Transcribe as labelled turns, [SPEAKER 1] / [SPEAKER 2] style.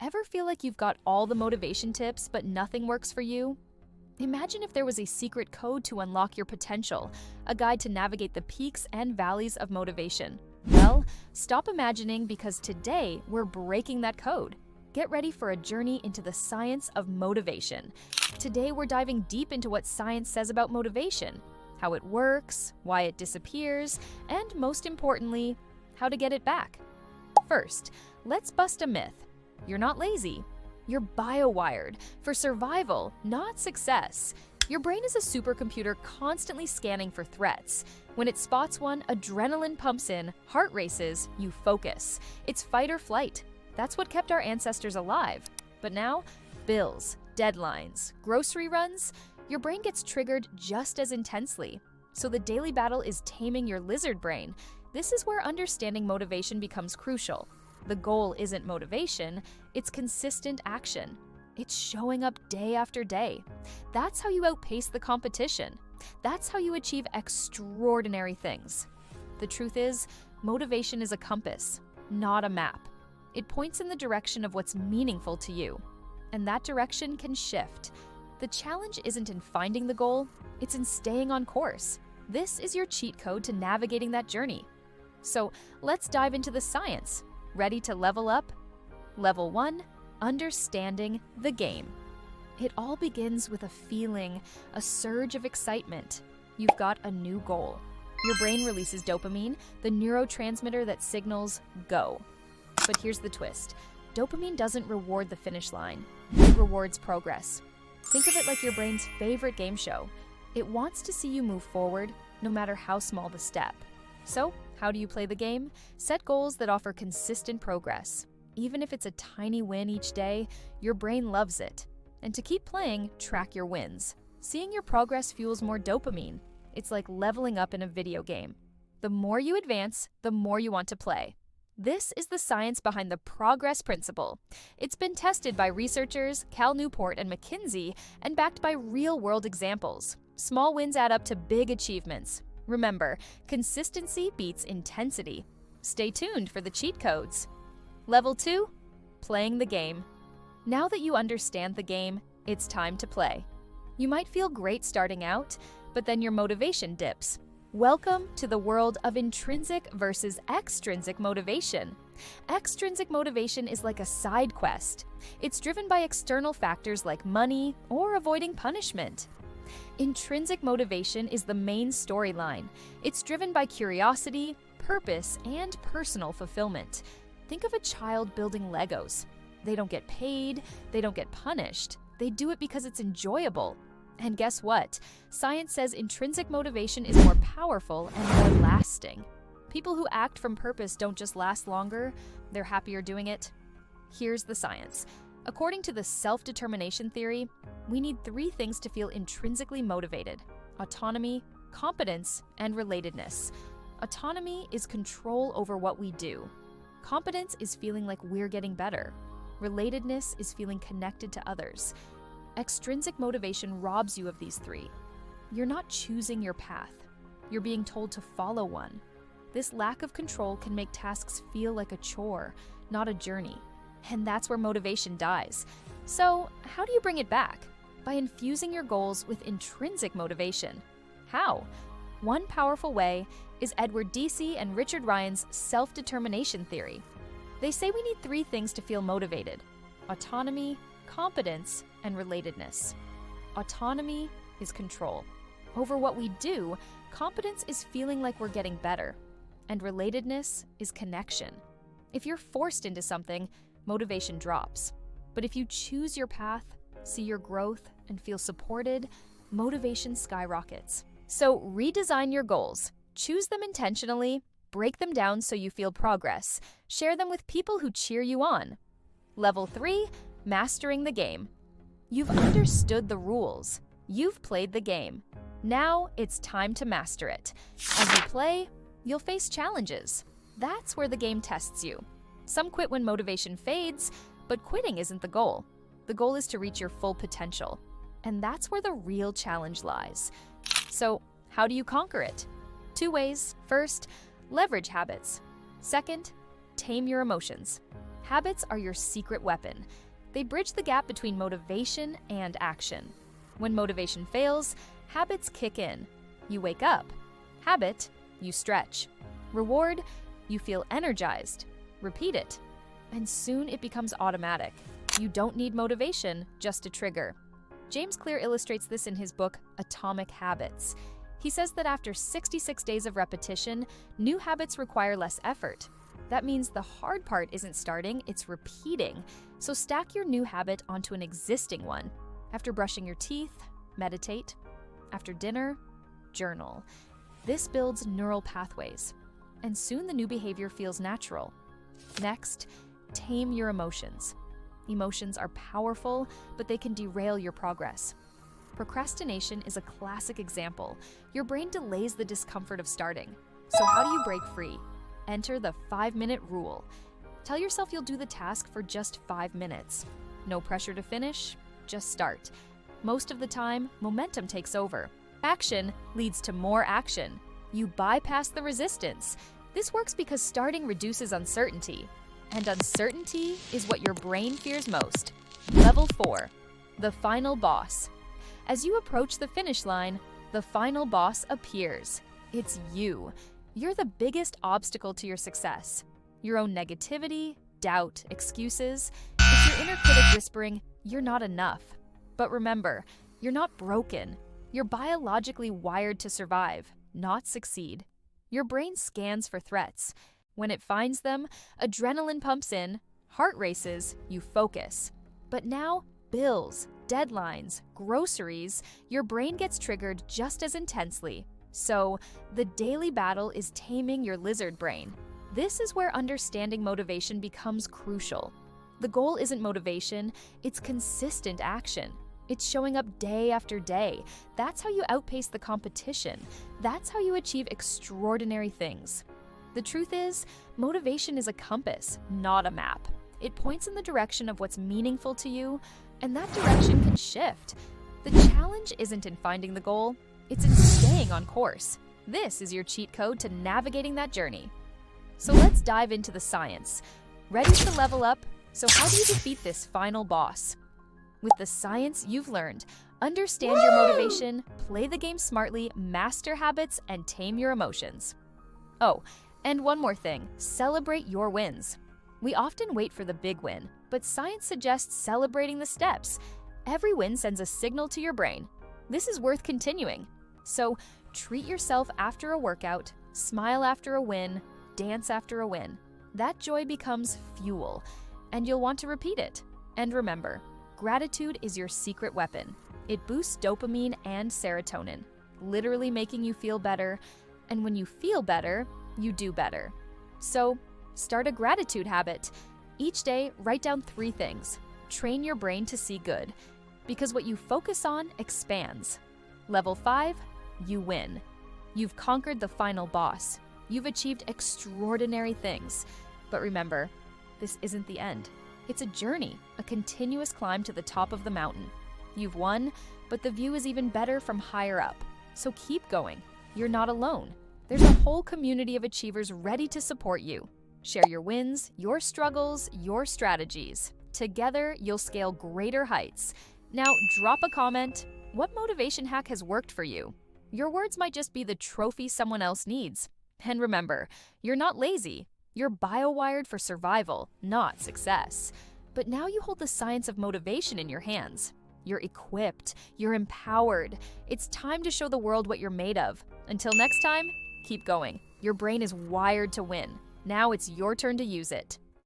[SPEAKER 1] Ever feel like you've got all the motivation tips, but nothing works for you? Imagine if there was a secret code to unlock your potential, a guide to navigate the peaks and valleys of motivation. Well, stop imagining, because today we're breaking that code. Get ready for a journey into the science of motivation. Today we're diving deep into what science says about motivation, how it works, why it disappears, and most importantly, how to get it back. First, let's bust a myth. You're not lazy. You're bio-wired for survival, not success. Your brain is a supercomputer constantly scanning for threats. When it spots one, adrenaline pumps in, heart races, you focus. It's fight or flight. That's what kept our ancestors alive. But now, bills, deadlines, grocery runs, your brain gets triggered just as intensely. So the daily battle is taming your lizard brain. This is where understanding motivation becomes crucial. The goal isn't motivation, it's consistent action. It's showing up day after day. That's how you outpace the competition. That's how you achieve extraordinary things. The truth is, motivation is a compass, not a map. It points in the direction of what's meaningful to you, and that direction can shift. The challenge isn't in finding the goal, it's in staying on course. This is your cheat code to navigating that journey. So let's dive into the science. Ready to level up? Level 1, understanding the game. It all begins with a feeling, a surge of excitement. You've got a new goal. Your brain releases dopamine, the neurotransmitter that signals go. But here's the twist. Dopamine doesn't reward the finish line. It rewards progress. Think of it like your brain's favorite game show. It wants to see you move forward, no matter how small the step. So, how do you play the game? Set goals that offer consistent progress. Even if it's a tiny win each day, your brain loves it. And to keep playing, track your wins. Seeing your progress fuels more dopamine. It's like leveling up in a video game. The more you advance, the more you want to play. This is the science behind the progress principle. It's been tested by researchers, Cal Newport and McKinsey, and backed by real-world examples. Small wins add up to big achievements. Remember, consistency beats intensity. Stay tuned for the cheat codes. Level 2, playing the game. Now that you understand the game, it's time to play. You might feel great starting out, but then your motivation dips. Welcome to the world of intrinsic versus extrinsic motivation. Extrinsic motivation is like a side quest. It's driven by external factors like money or avoiding punishment. Intrinsic motivation is the main storyline. It's driven by curiosity, purpose, and personal fulfillment. Think of a child building Legos. They don't get paid, they don't get punished. They do it because it's enjoyable. And guess what? Science says intrinsic motivation is more powerful and more lasting. People who act from purpose don't just last longer, they're happier doing it. Here's the science. According to the self-determination theory, we need 3 things to feel intrinsically motivated: autonomy, competence, and relatedness. Autonomy is control over what we do. Competence is feeling like we're getting better. Relatedness is feeling connected to others. Extrinsic motivation robs you of these 3. You're not choosing your path. You're being told to follow one. This lack of control can make tasks feel like a chore, not a journey. And that's where motivation dies. So, how do you bring it back? By infusing your goals with intrinsic motivation. How? One powerful way is Edward Deci and Richard Ryan's self-determination theory. They say we need 3 things to feel motivated: autonomy, competence, and relatedness. Autonomy is control over what we do. Competence is feeling like we're getting better. And relatedness is connection. If you're forced into something, motivation drops. But if you choose your path, see your growth, and feel supported, motivation skyrockets. So redesign your goals. Choose them intentionally, break them down so you feel progress, share them with people who cheer you on. Level 3, mastering the game. You've understood the rules. You've played the game. Now it's time to master it. As you play, you'll face challenges. That's where the game tests you. Some quit when motivation fades, but quitting isn't the goal. The goal is to reach your full potential. And that's where the real challenge lies. So, how do you conquer it? 2 ways. First, leverage habits. Second, tame your emotions. Habits are your secret weapon. They bridge the gap between motivation and action. When motivation fails, habits kick in. You wake up. Habit, you stretch. Reward, you feel energized. Repeat it. And soon it becomes automatic. You don't need motivation, just a trigger. James Clear illustrates this in his book, Atomic Habits. He says that after 66 days of repetition, new habits require less effort. That means the hard part isn't starting, it's repeating. So stack your new habit onto an existing one. After brushing your teeth, meditate. After dinner, journal. This builds neural pathways. And soon the new behavior feels natural. Next, tame your emotions. Emotions are powerful, but they can derail your progress. Procrastination is a classic example. Your brain delays the discomfort of starting. So how do you break free? Enter the 5-minute rule. Tell yourself you'll do the task for just 5 minutes. No pressure to finish, just start. Most of the time, momentum takes over. Action leads to more action. You bypass the resistance. This works because starting reduces uncertainty. And uncertainty is what your brain fears most. Level 4, the final boss. As you approach the finish line, the final boss appears. It's you. You're the biggest obstacle to your success. Your own negativity, doubt, excuses. It's your inner critic whispering, "You're not enough." But remember, you're not broken. You're biologically wired to survive, not succeed. Your brain scans for threats. When it finds them, adrenaline pumps in, heart races, you focus. But now, bills, deadlines, groceries, your brain gets triggered just as intensely. So, the daily battle is taming your lizard brain. This is where understanding motivation becomes crucial. The goal isn't motivation, it's consistent action. It's showing up day after day. That's how you outpace the competition. That's how you achieve extraordinary things. The truth is, motivation is a compass, not a map. It points in the direction of what's meaningful to you, and that direction can shift. The challenge isn't in finding the goal, it's in staying on course. This is your cheat code to navigating that journey. So let's dive into the science. Ready to level up? So how do you defeat this final boss? With the science you've learned, understand your motivation, play the game smartly, master habits, and tame your emotions. Oh, and one more thing, celebrate your wins. We often wait for the big win, but science suggests celebrating the steps. Every win sends a signal to your brain. This is worth continuing. So treat yourself after a workout, smile after a win, dance after a win. That joy becomes fuel, and you'll want to repeat it. And remember, gratitude is your secret weapon. It boosts dopamine and serotonin, literally making you feel better. And when you feel better, you do better. So, start a gratitude habit. Each day, write down 3 things. Train your brain to see good, because what you focus on expands. Level 5, you win. You've conquered the final boss. You've achieved extraordinary things. But remember, this isn't the end. It's a journey, a continuous climb to the top of the mountain. You've won, but the view is even better from higher up. So keep going. You're not alone. There's a whole community of achievers ready to support you. Share your wins, your struggles, your strategies. Together, you'll scale greater heights. Now, drop a comment. What motivation hack has worked for you? Your words might just be the trophy someone else needs. And remember, you're not lazy. You're bio-wired for survival, not success. But now you hold the science of motivation in your hands. You're equipped. You're empowered. It's time to show the world what you're made of. Until next time, keep going. Your brain is wired to win. Now it's your turn to use it.